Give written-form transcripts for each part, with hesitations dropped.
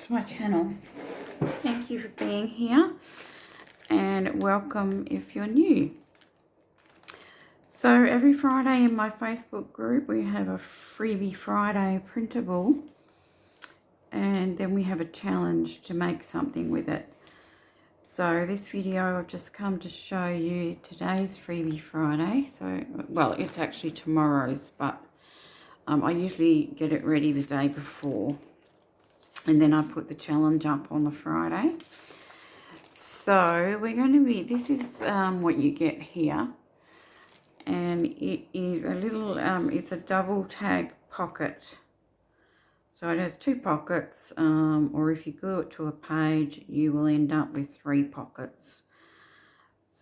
to my channel. Thank you for being here and welcome if you're new. So every Friday in my Facebook group we have a Freebie Friday printable, and then we have a challenge to make something with it. So this video I've just come to show you today's Freebie Friday. So, well, it's actually tomorrow's, but I usually get it ready the day before, and then I put the challenge up on the Friday. So we're going to be, this is what you get here, and it is a little, it's a double tag pocket. So it has two pockets, or if you glue it to a page, you will end up with 3 pockets.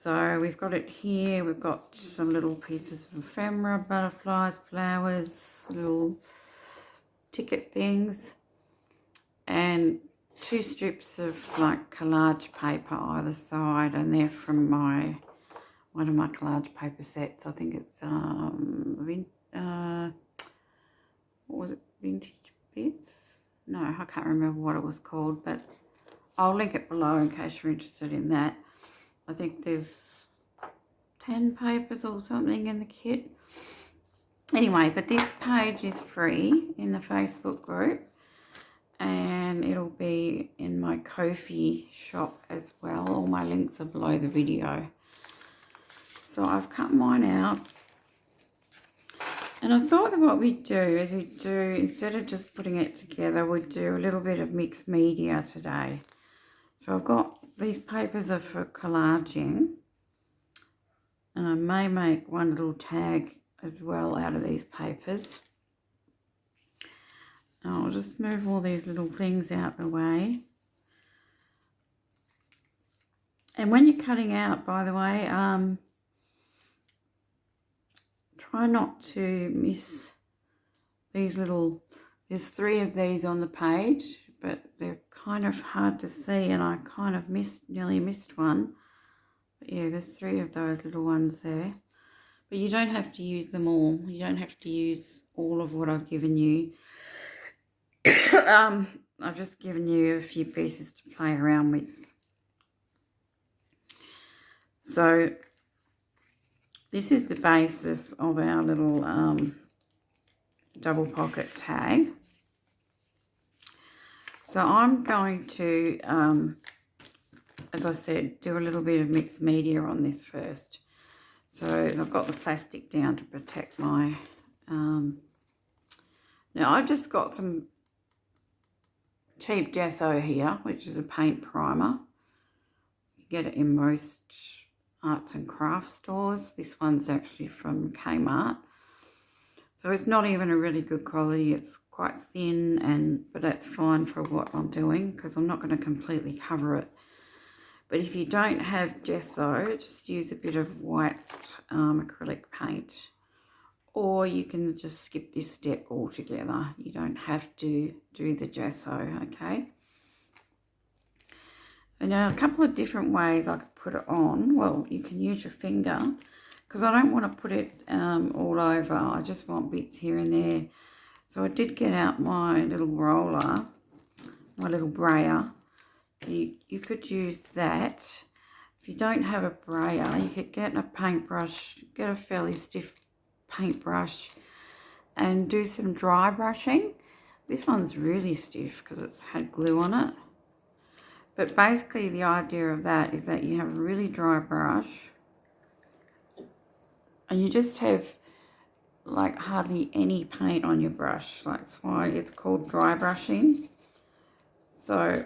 So we've got it here, we've got some little pieces of ephemera, butterflies, flowers, little ticket things, and 2 strips of like collage paper either side, and they're from one of my collage paper sets. I think it's what was it, Vintage Bits? No, I can't remember what it was called, but I'll link it below in case you're interested in that. I think there's 10 papers or something in the kit. Anyway, but this page is free in the Facebook group, and it'll be in my Ko-fi shop as well. All my links are below the video. So I've cut mine out, and I thought that what we do is instead of just putting it together, we'd do a little bit of mixed media today. So I've got these papers are for collaging, and I may make one little tag as well out of these papers. I'll just move all these little things out the way. And when you're cutting out, by the way, try not to miss these little, there's 3 of these on the page, but they're kind of hard to see, and I kind of nearly missed one. But yeah, there's 3 of those little ones there. But you don't have to use them all. You don't have to use all of what I've given you. I've just given you a few pieces to play around with. So this is the basis of our little double pocket tag. So I'm going to, as I said, do a little bit of mixed media on this first. So I've got the plastic down to protect my, now I've just got some cheap gesso here, which is a paint primer. You get it in most arts and crafts stores. This one's actually from Kmart. So it's not even a really good quality. It's quite thin, but that's fine for what I'm doing because I'm not going to completely cover it. But if you don't have gesso, just use a bit of white acrylic paint. Or you can just skip this step altogether. You don't have to do the gesso, okay? And now a couple of different ways I could put it on. Well, you can use your finger, because I don't want to put it all over. I just want bits here and there. So I did get out my little roller, my little brayer. So you could use that. If you don't have a brayer, you could get a paintbrush, get a fairly stiff paintbrush and do some dry brushing. This one's really stiff because it's had glue on it. But basically the idea of that is that you have a really dry brush and you just have like hardly any paint on your brush. That's why it's called dry brushing. So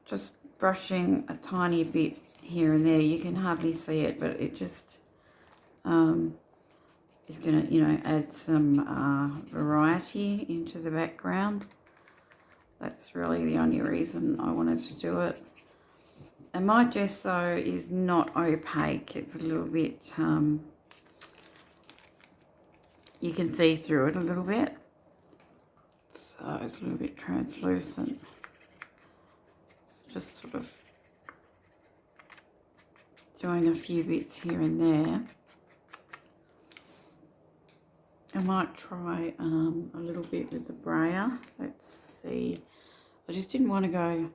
just brushing a tiny bit here and there. You can hardly see it, but it just is going to, you know, add some variety into the background. That's really the only reason I wanted to do it. And my gesso is not opaque. It's a little bit, you can see through it a little bit. So it's a little bit translucent. Just sort of doing a few bits here and there. I might try a little bit with the brayer. Let's see. I just didn't want to go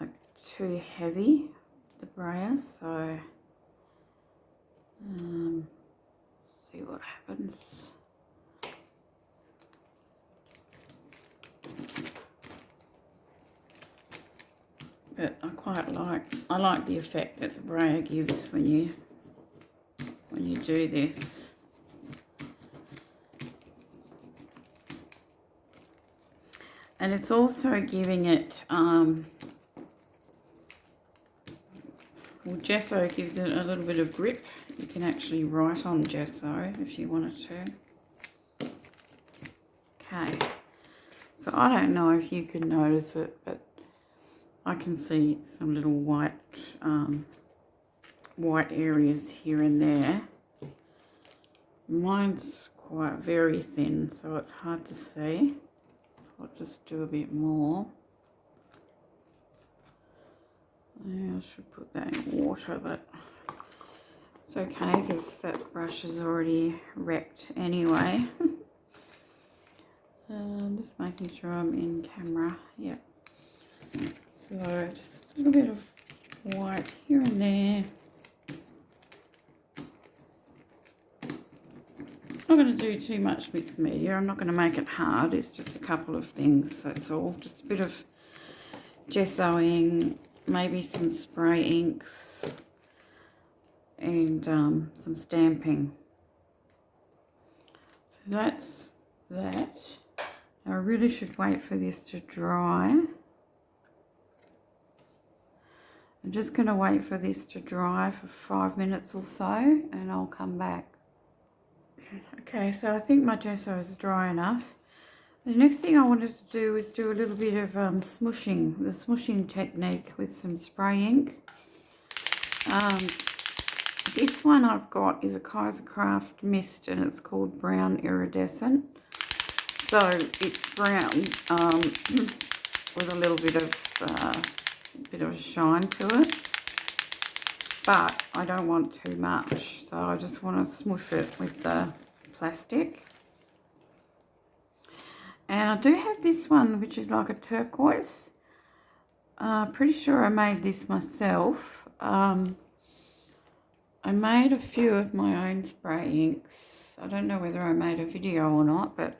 like too heavy, the brayer, so see what happens. But I like the effect that the brayer gives when you do this. And it's also giving it, well, gesso gives it a little bit of grip. You can actually write on gesso if you wanted to. Okay, so I don't know if you can notice it, but I can see some little white areas here and there. Mine's quite very thin, so it's hard to see. So I'll just do a bit more. I should put that in water, but it's okay because that brush is already wrecked anyway. Just making sure I'm in camera. Yep. So just a little bit of white here and there. I'm not going to do too much mixed media. I'm not going to make it hard. It's just a couple of things. That's all. Just a bit of gessoing, maybe some spray inks, and some stamping. So that's that. Now I really should wait for this to dry. I'm just going to wait for this to dry for 5 minutes or so, and I'll come back. Okay, so I think my gesso is dry enough. The next thing I wanted to do is do a little bit of smooshing, the smooshing technique with some spray ink. This one I've got is a Kaisercraft mist, and it's called Brown Iridescent. So it's brown with a little bit of shine to it, but I don't want too much, so I just want to smoosh it with the plastic. And I do have this one which is like a turquoise. Pretty sure I made this myself. I made a few of my own spray inks. I don't know whether I made a video or not, but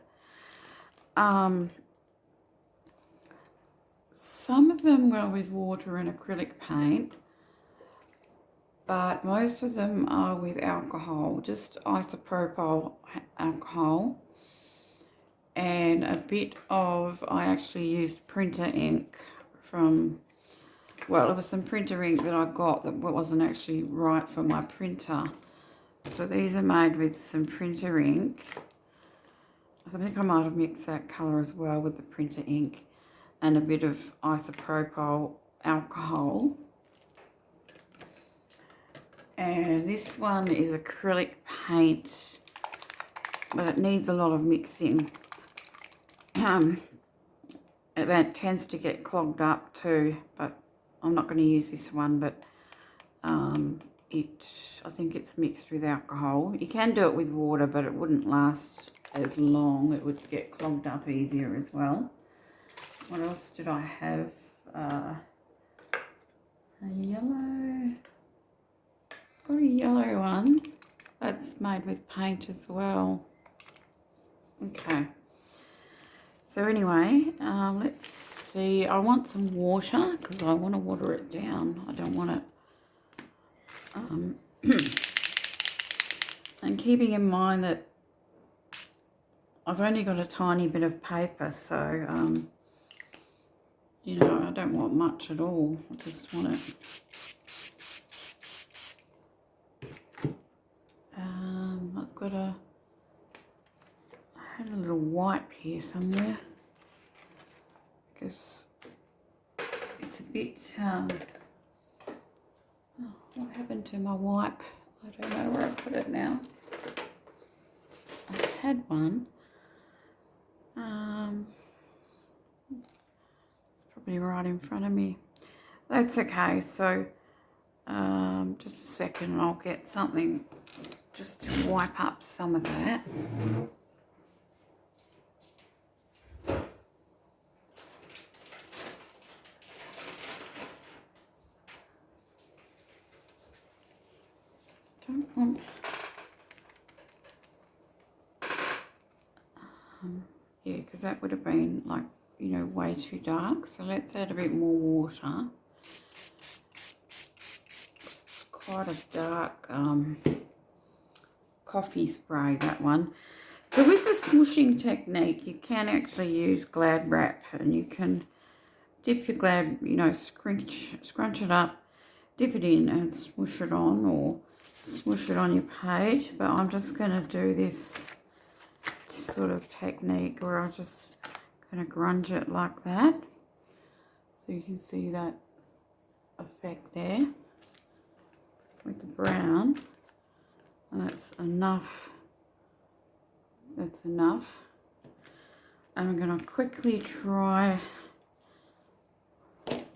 some of them were with water and acrylic paint, but most of them are with alcohol, just isopropyl alcohol, and a bit of, I actually used printer ink from, well, it was some printer ink that I got that wasn't actually right for my printer. So these are made with some printer ink. I think I might have mixed that colour as well with the printer ink and a bit of isopropyl alcohol. And this one is acrylic paint, but it needs a lot of mixing. That tends to get clogged up too, but I'm not going to use this one, but I think it's mixed with alcohol. You can do it with water, but it wouldn't last as long. It would get clogged up easier as well. What else did I have? A yellow. Got a yellow one. That's made with paint as well. Okay. So anyway, let's see. I want some water because I want to water it down. I don't want it. And keeping in mind that I've only got a tiny bit of paper, so you know, I don't want much at all. I just want it. I had a little wipe here somewhere because it's a bit. Oh, what happened to my wipe? I don't know where I put it now. I had one. It's probably right in front of me. That's okay. So just a second and I'll get something just to wipe up some of that. don't want yeah, because that would have been like, you know, way too dark. So let's add a bit more water. It's quite a dark coffee spray, that one. So with the smooshing technique, you can actually use Glad wrap, and you can dip your Glad, you know, scrunch it up, dip it in and smoosh it on, or smoosh it on your page. But I'm just going to do this sort of technique where I just going to grunge it like that. So you can see that effect there with the brown. And that's enough. That's enough. And I'm going to quickly try.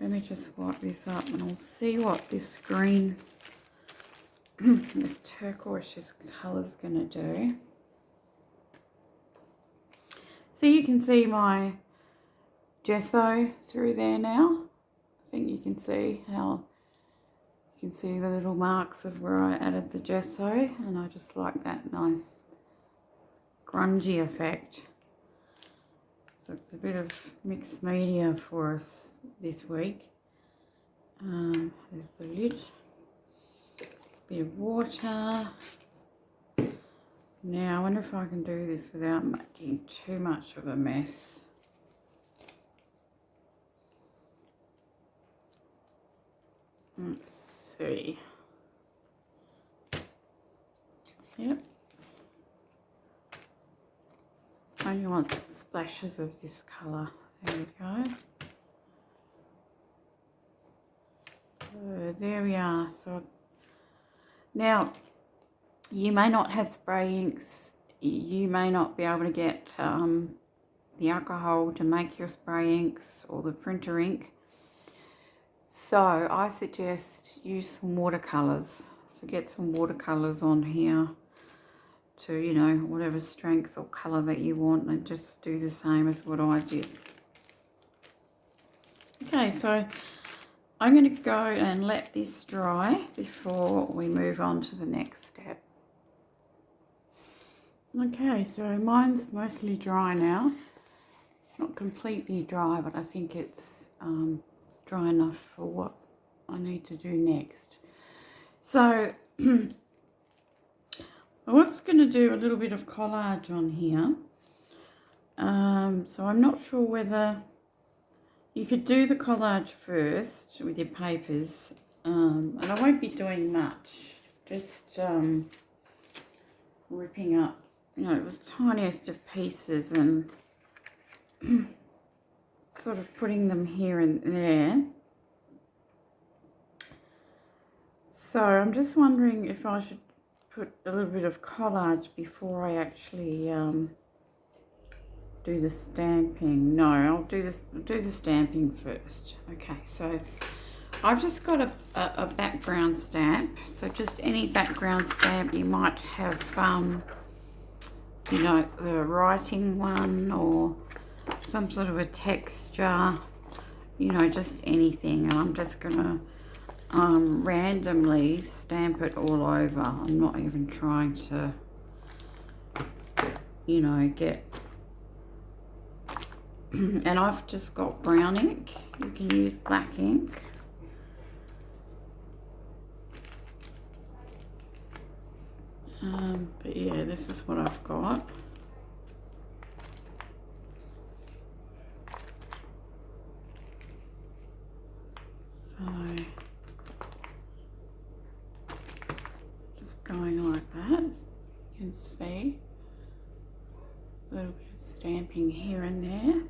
Let me just wipe this up and I'll see what this green, this turquoise colour is going to do. So you can see my gesso through there now. I think you can see how, you can see the little marks of where I added the gesso, and I just like that nice grungy effect. So it's a bit of mixed media for us this week. There's the lid, bit of water. Now I wonder if I can do this without making too much of a mess. Let's see. Yep. I only want splashes of this colour. There we go. So there we are. So now you may not have spray inks. You may not be able to get the alcohol to make your spray inks or the printer ink. So I suggest use some watercolours. So get some watercolours on here to, you know, whatever strength or colour that you want, and just do the same as what I did. Okay, so I'm going to go and let this dry before we move on to the next step. Okay, so mine's mostly dry now. Not completely dry, but I think it's dry enough for what I need to do next. So I was going to do a little bit of collage on here. So I'm not sure whether you could do the collage first with your papers, and I won't be doing much, just ripping up, you know, the tiniest of pieces and sort of putting them here and there. So I'm just wondering if I should put a little bit of collage before I actually do the stamping. No, I'll do the stamping first. Okay, so I've just got a background stamp. So just any background stamp you might have, you know, the writing one or some sort of a texture, you know, just anything. And I'm just gonna randomly stamp it all over. I'm not even trying to, you know, get and I've just got brown ink. You can use black ink. But yeah, this is what I've got. So just going like that. You can see a little bit of stamping here and there.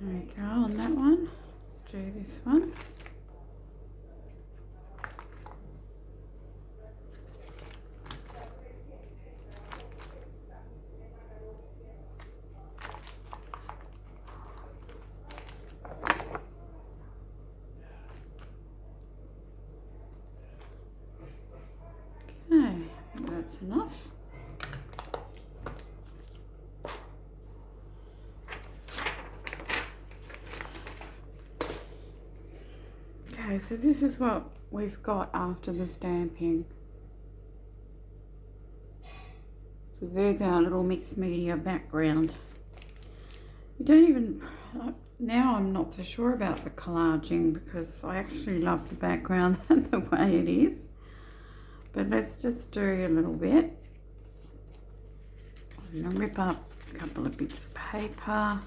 There we go on that one. Let's do this one. enough. Okay, so this is what we've got after the stamping. So there's our little mixed media background. You don't even, now I'm not so sure about the collaging because I actually love the background and the way it is. But let's just do a little bit. I'm going to rip up a couple of bits of paper.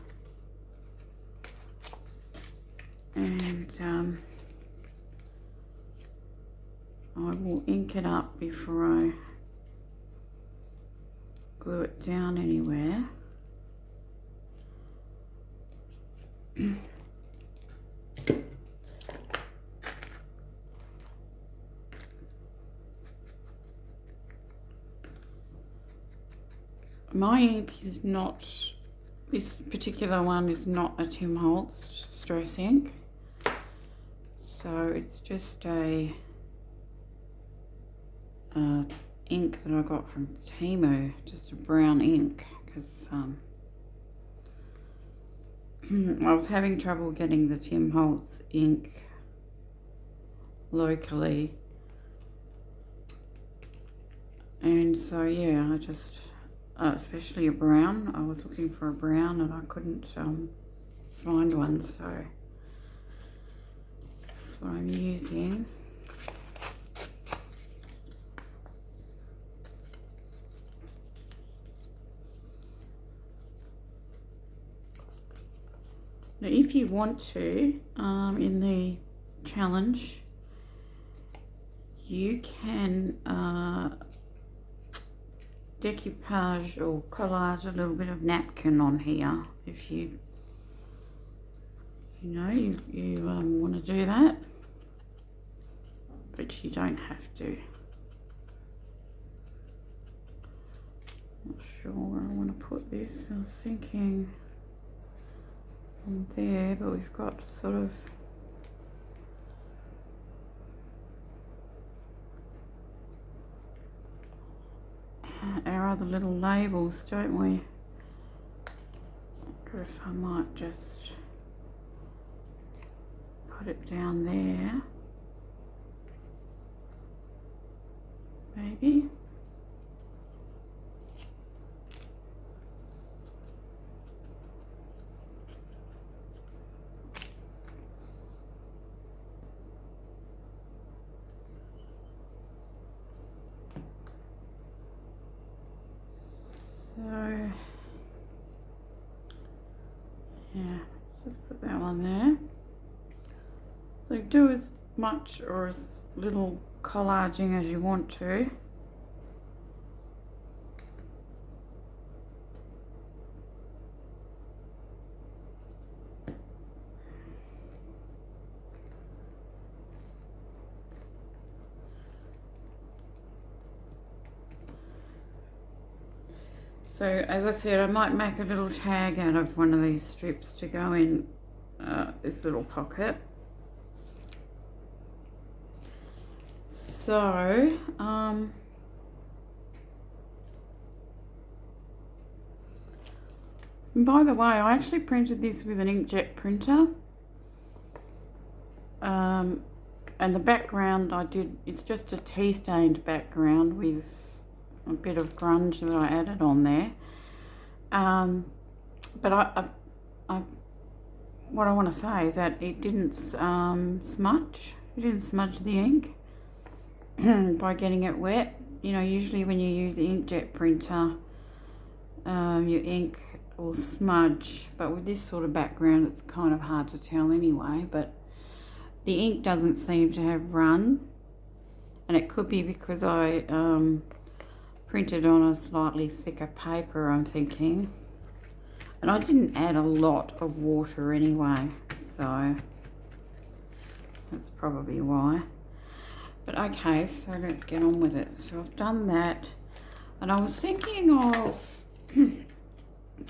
And I will ink it up before I glue it down anywhere. My ink is not, this particular one is not a Tim Holtz stress ink. So it's just a ink that I got from Temu, just a brown ink, because I was having trouble getting the Tim Holtz ink locally, and so yeah, I just especially a brown, I was looking for a brown and I couldn't find one, so that's what I'm using. Now, if you want to, in the challenge, you can decoupage or collage a little bit of napkin on here if you want to do that, but you don't have to. Not sure where I want to put this. I was thinking on there, but we've got sort of our other little labels, don't we? I wonder if I might just put it down there, maybe. So, yeah, let's just put that one there. So do as much or as little collaging as you want to. So as I said, I might make a little tag out of one of these strips to go in this little pocket. So, by the way, I actually printed this with an inkjet printer. And the background it's just a tea stained background with a bit of grunge that I added on there. But what I want to say is that it didn't smudge. It didn't smudge the ink by getting it wet. You know, usually when you use the inkjet printer, your ink will smudge. But with this sort of background, it's kind of hard to tell anyway. But the ink doesn't seem to have run, and it could be because I printed on a slightly thicker paper, I'm thinking. And I didn't add a lot of water anyway, so that's probably why. But okay, so let's get on with it. So I've done that, and I was thinking of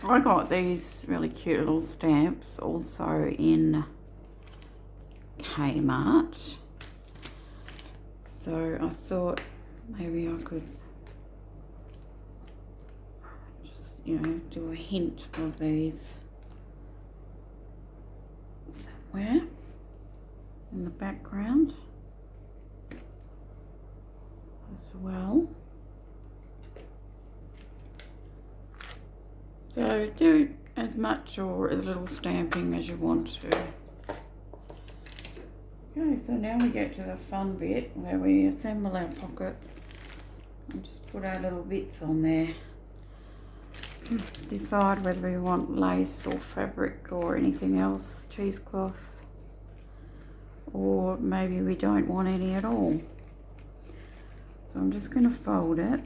I got these really cute little stamps also in Kmart. So I thought maybe I could you know, do a hint of these somewhere in the background as well. So do as much or as little stamping as you want to. Okay, so now we get to the fun bit where we assemble our pocket and just put our little bits on there. Decide whether we want lace or fabric or anything else, cheesecloth, or maybe we don't want any at all. So I'm just going to fold it.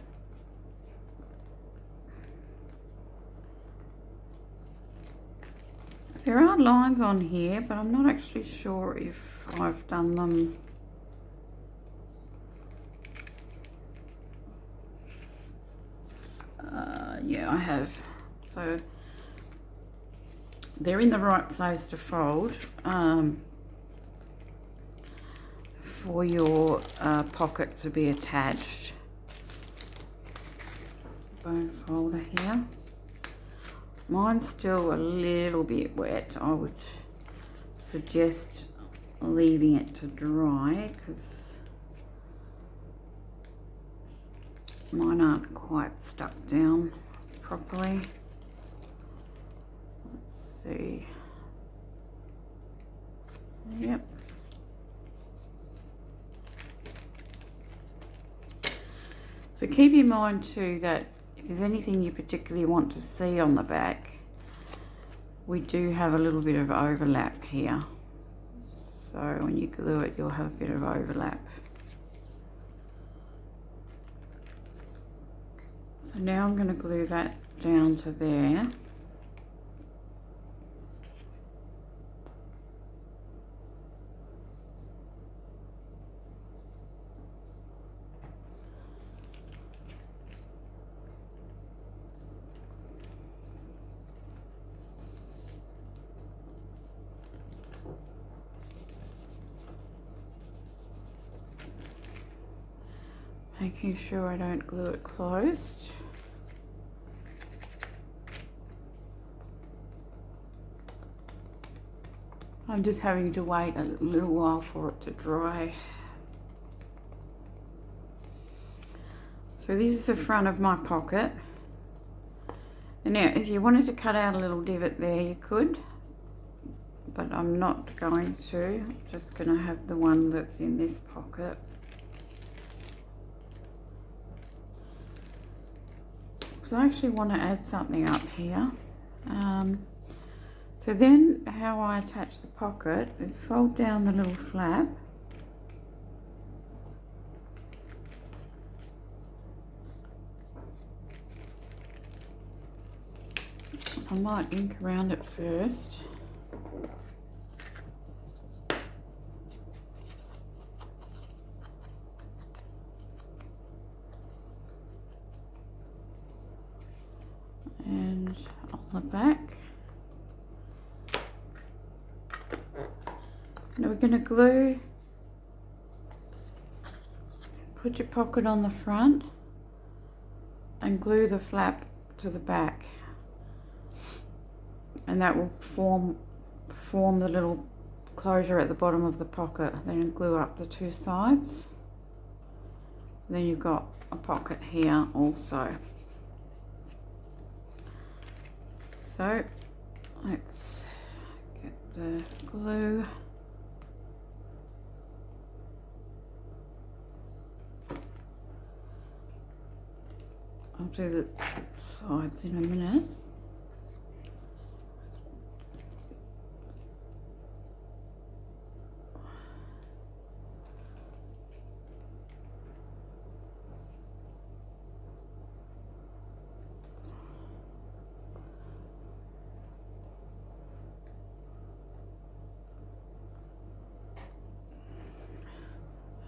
There are lines on here, but I'm not actually sure if I've done them. Yeah, I have. So they're in the right place to fold for your pocket to be attached. Bone folder here. Mine's still a little bit wet. I would suggest leaving it to dry because mine aren't quite stuck down properly. Let's see. Yep. So keep in mind too that if there's anything you particularly want to see on the back, we do have a little bit of overlap here. So when you glue it, you'll have a bit of overlap. So now I'm going to glue that down to there. Making sure I don't glue it closed. I'm just having to wait a little while for it to dry. So this is the front of my pocket. And now if you wanted to cut out a little divot there, you could, but I'm not going to. I'm just going to have the one that's in this pocket. So I actually want to add something up here. So then how I attach the pocket is fold down the little flap. I might ink around it first. And on the back. Now we're going to glue, put your pocket on the front and glue the flap to the back, and that will form the little closure at the bottom of the pocket. Then glue up the two sides. Then you've got a pocket here also. So let's get the glue. I'll do the sides in a minute.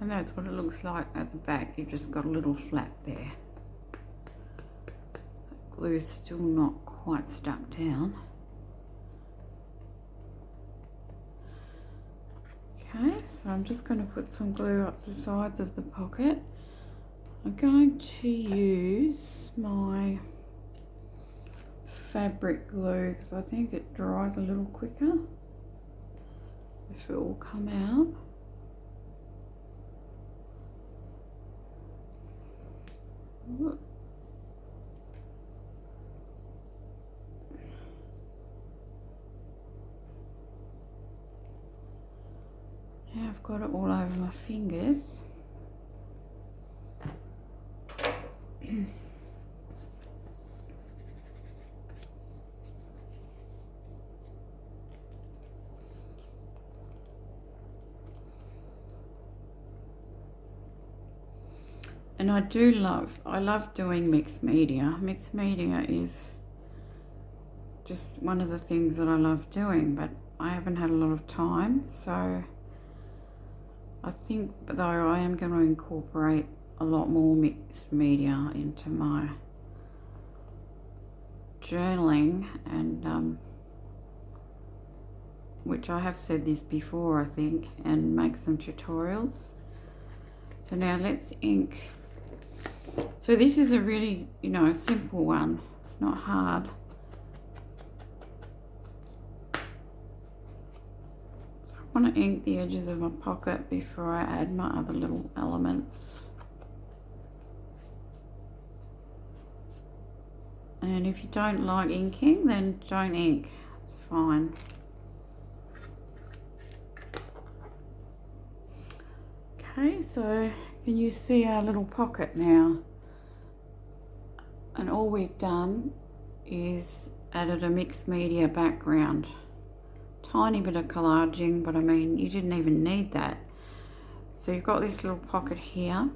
And that's what it looks like at the back. You've just got a little flap there. Glue's still not quite stuck down. Okay, so I'm just going to put some glue up the sides of the pocket. I'm going to use my fabric glue because I think it dries a little quicker if it will come out. Now I've got it all over my fingers. And I love doing mixed media. Mixed media is just one of the things that I love doing, but I haven't had a lot of time, so I think though I am going to incorporate a lot more mixed media into my journaling, and which I have said this before I think, and make some tutorials. So now let's ink. So this is a really, you know, simple one. It's not hard. I want to ink the edges of my pocket before I add my other little elements. And if you don't like inking, then don't ink. It's fine. Okay, so can you see our little pocket now? And all we've done is added a mixed media background. Tiny bit of collaging, but I mean, you didn't even need that. So you've got this little pocket here.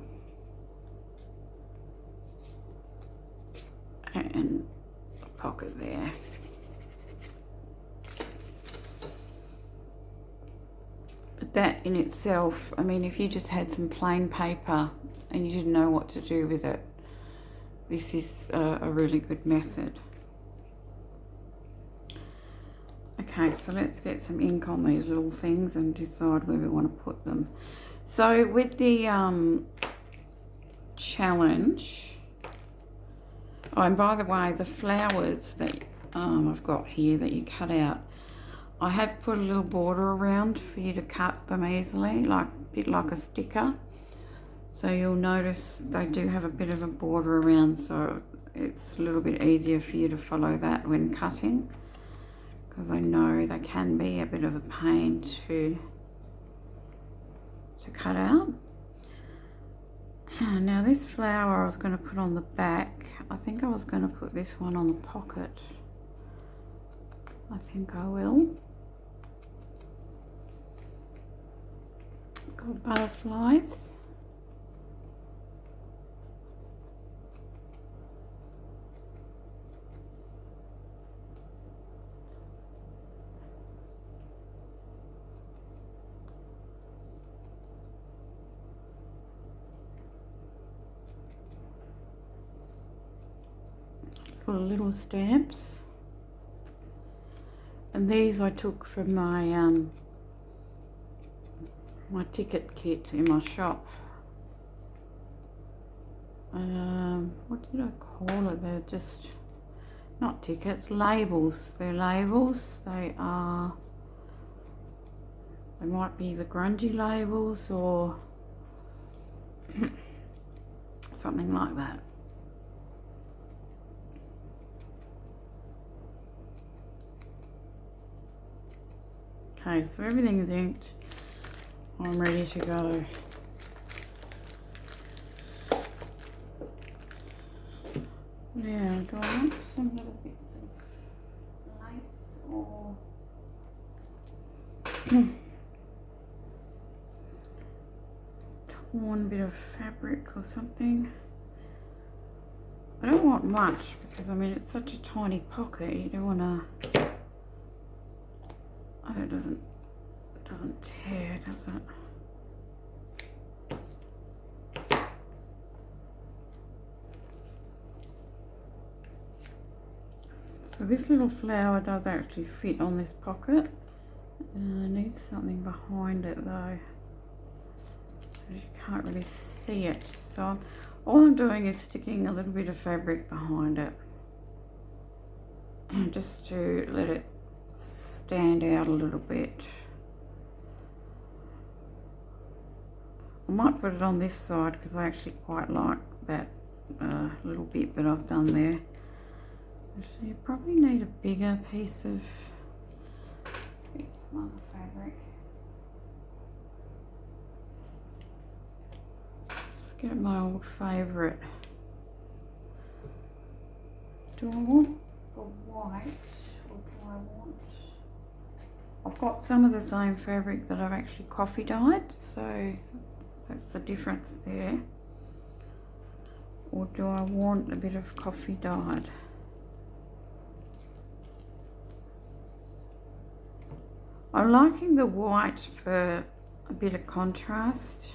And a pocket there. But that in itself, I mean, if you just had some plain paper and you didn't know what to do with it, this is a really good method. Okay, so let's get some ink on these little things and decide where we want to put them. So with the challenge, oh, and by the way, the flowers that I've got here that you cut out, I have put a little border around for you to cut them easily, like a bit like a sticker. So you'll notice they do have a bit of a border around, so it's a little bit easier for you to follow that when cutting, because I know they can be a bit of a pain to cut out. Now this flower I was going to put on the back. I think I was going to put this one on the pocket. I think I will. Got butterflies. Little stamps, and these I took from my my ticket kit in my shop. What did I call it? They're just not tickets, labels. They're labels. They might be the grungy labels or something like that. Okay, so everything is inked. I'm ready to go. Now, do I want some little bits of lace or torn bit of fabric or something? I don't want much because I mean it's such a tiny pocket. You don't want to. Oh, it doesn't tear, does it? So this little flower does actually fit on this pocket. I need something behind it though, because you can't really see it. So all I'm doing is sticking a little bit of fabric behind it. just to let it stand out a little bit. I might put it on this side because I actually quite like that little bit that I've done there. So you probably need a bigger piece of some other fabric. Let's get my old favourite. Do I want the white or do I want... I've got some of the same fabric that I've actually coffee dyed, so that's the difference there. Or do I want a bit of coffee dyed? I'm liking the white for a bit of contrast.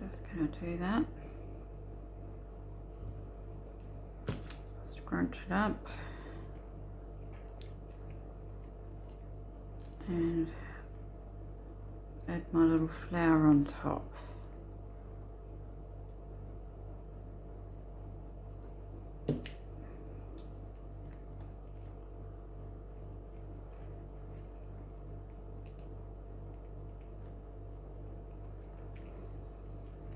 Just going to do that. Scrunch it up. And add my little flower on top.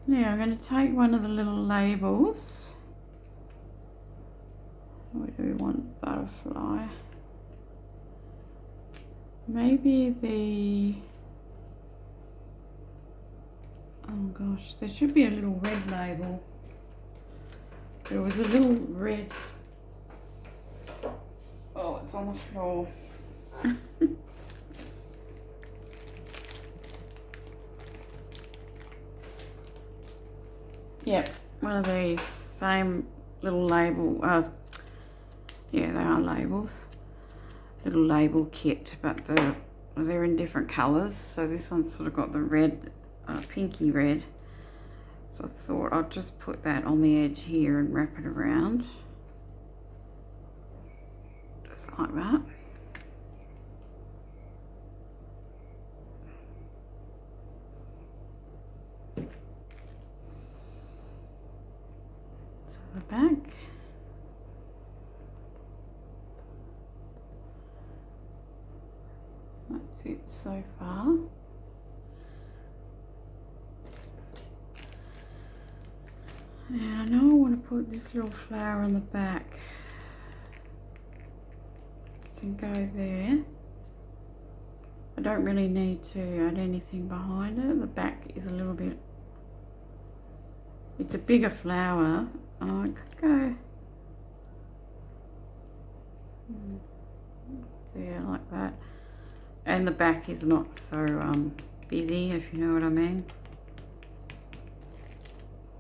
Now I'm going to take one of the little labels. We do want butterfly. Maybe the... oh gosh, there should be a little red label. There was a little red... oh, it's on the floor. Yep, one of these, same little label, yeah, they are labels. Little label kit, but they're in different colours. So this one's sort of got the red, pinky red. So I thought I'd just put that on the edge here and wrap it around. Just like that. To the back. That's it so far. And I know I want to put this little flower on the back. It can go there. I don't really need to add anything behind it. The back is a little bit... it's a bigger flower. Oh, it could go there like that. And the back is not so busy, if you know what I mean.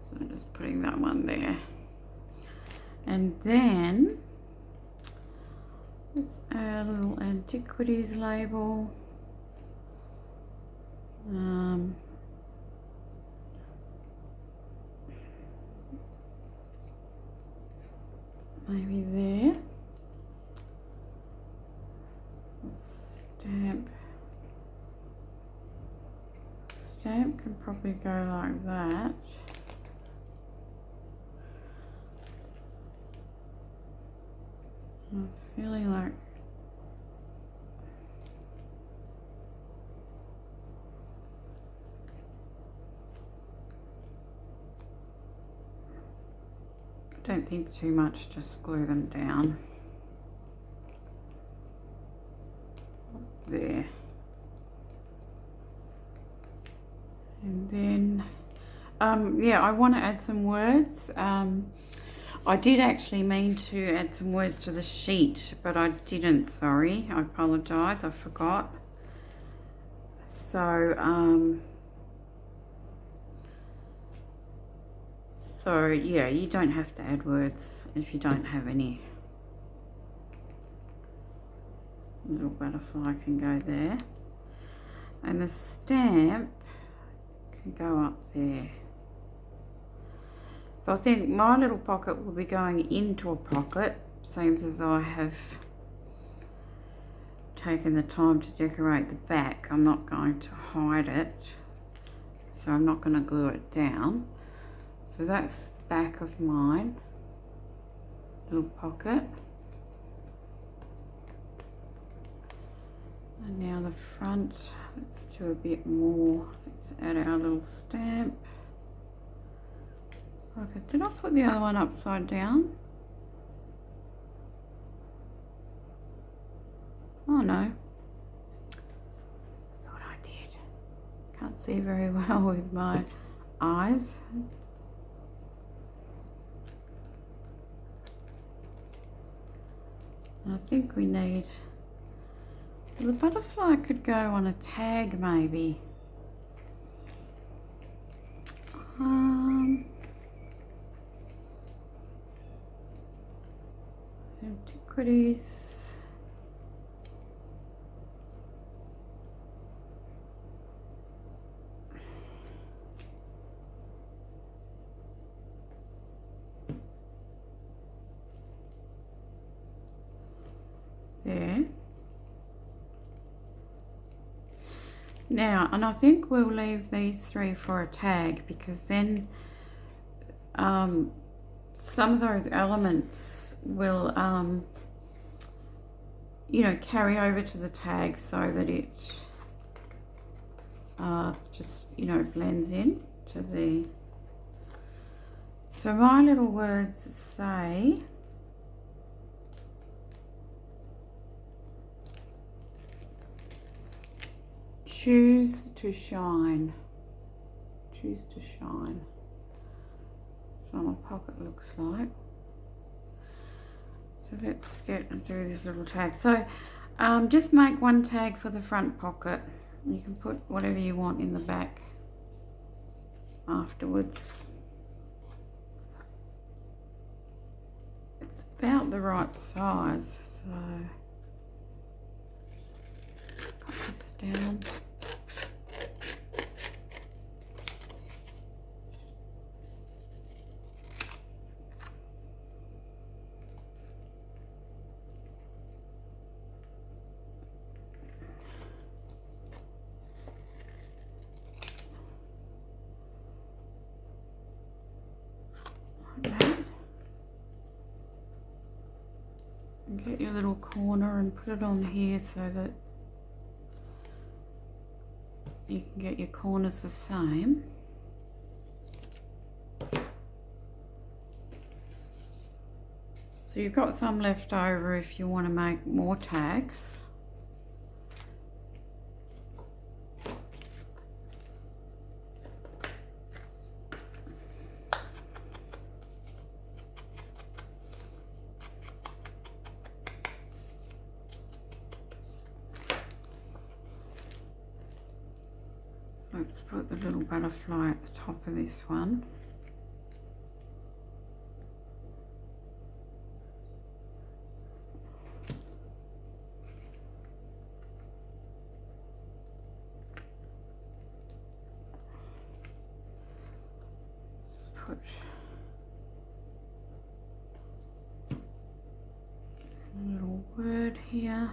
So I'm just putting that one there. And then let's add a little antiquities label. Maybe there. Stamp can probably go like that. I'm feeling like don't think too much, just glue them down. There. And then, yeah, I want to add some words. I did actually mean to add some words to the sheet, but I didn't, sorry. I apologise, I forgot. So, yeah, you don't have to add words if you don't have any. A little butterfly can go there. And the stamp can go up there. So I think my little pocket will be going into a pocket, seems as I have taken the time to decorate the back. I'm not going to hide it, so I'm not going to glue it down. So that's the back of mine little pocket. And now the front, let's do a bit more. Let's add our little stamp. Okay, did I put the other one upside down? Oh no. Thought I did. Can't see very well with my eyes. And I think we need, the butterfly could go on a tag maybe. Antiquities. There. Now, and I think we'll leave these three for a tag, because then some of those elements will you know, carry over to the tag so that it just, you know, blends in to the, so my little words say choose to shine. Choose to shine. That's what my pocket looks like. So let's get and do this little tag. So just make one tag for the front pocket. You can put whatever you want in the back afterwards. It's about the right size, so cut this down. Get your little corner and put it on here so that you can get your corners the same. So you've got some left over if you want to make more tags. Let's put the little butterfly at the top of this one. Let's put a little word here.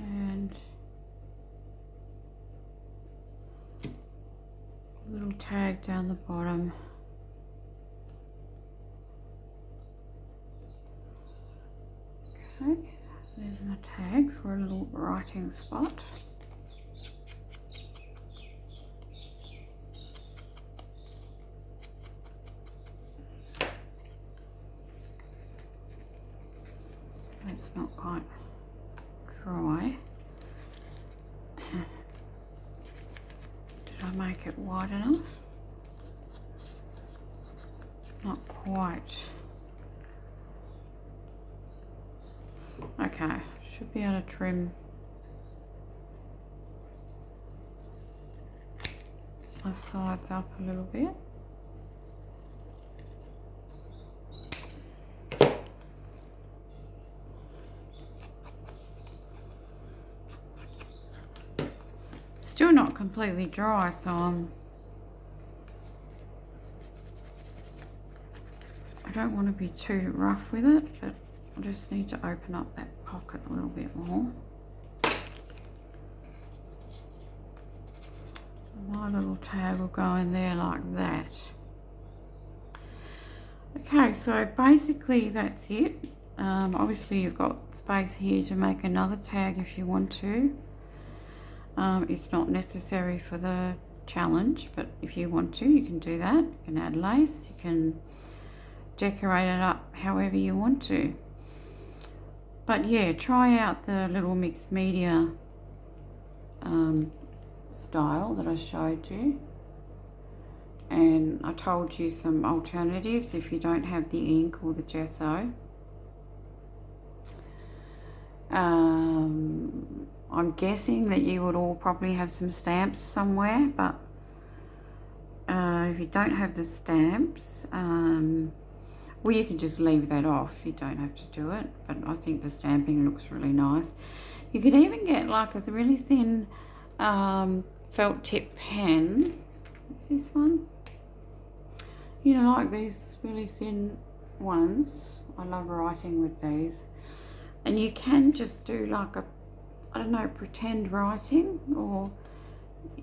And a little tag down the bottom. Okay, there's a tag for a little writing spot. It's not quite dry. Did I make it wide enough? Not quite. Okay, should be able to trim my sides up a little bit. still not completely dry, so I don't want to be too rough with it, but I just need to open up that pocket a little bit more. My little tag will go in there like that. Okay, so basically that's it. Obviously you've got space here to make another tag if you want to. It's not necessary for the challenge, but if you want to, you can do that. You can add lace, you can decorate it up however you want to. But yeah, try out the little mixed media style that I showed you. And I told you some alternatives if you don't have the ink or the gesso. I'm guessing that you would all probably have some stamps somewhere, but if you don't have the stamps, well, you can just leave that off. You don't have to do it, but I think the stamping looks really nice. You could even get like a really thin felt tip pen. Is this one? You know, like these really thin ones. I love writing with these. And you can just do like a, I don't know, pretend writing, or,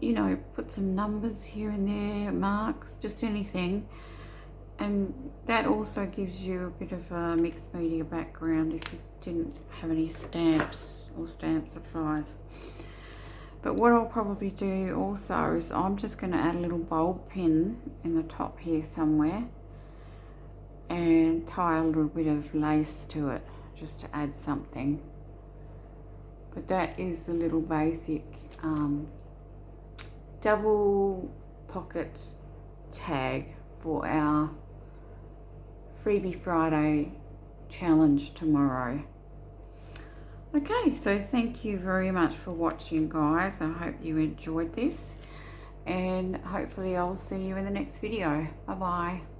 you know, put some numbers here and there, marks, just anything. And that also gives you a bit of a mixed media background if you didn't have any stamps or stamp supplies. But what I'll probably do also is I'm just going to add a little bulb pin in the top here somewhere and tie a little bit of lace to it just to add something. But that is the little basic double pocket tag for our Freebie Friday challenge tomorrow. Okay, so thank you very much for watching, guys. I hope you enjoyed this, and hopefully I'll see you in the next video. Bye bye.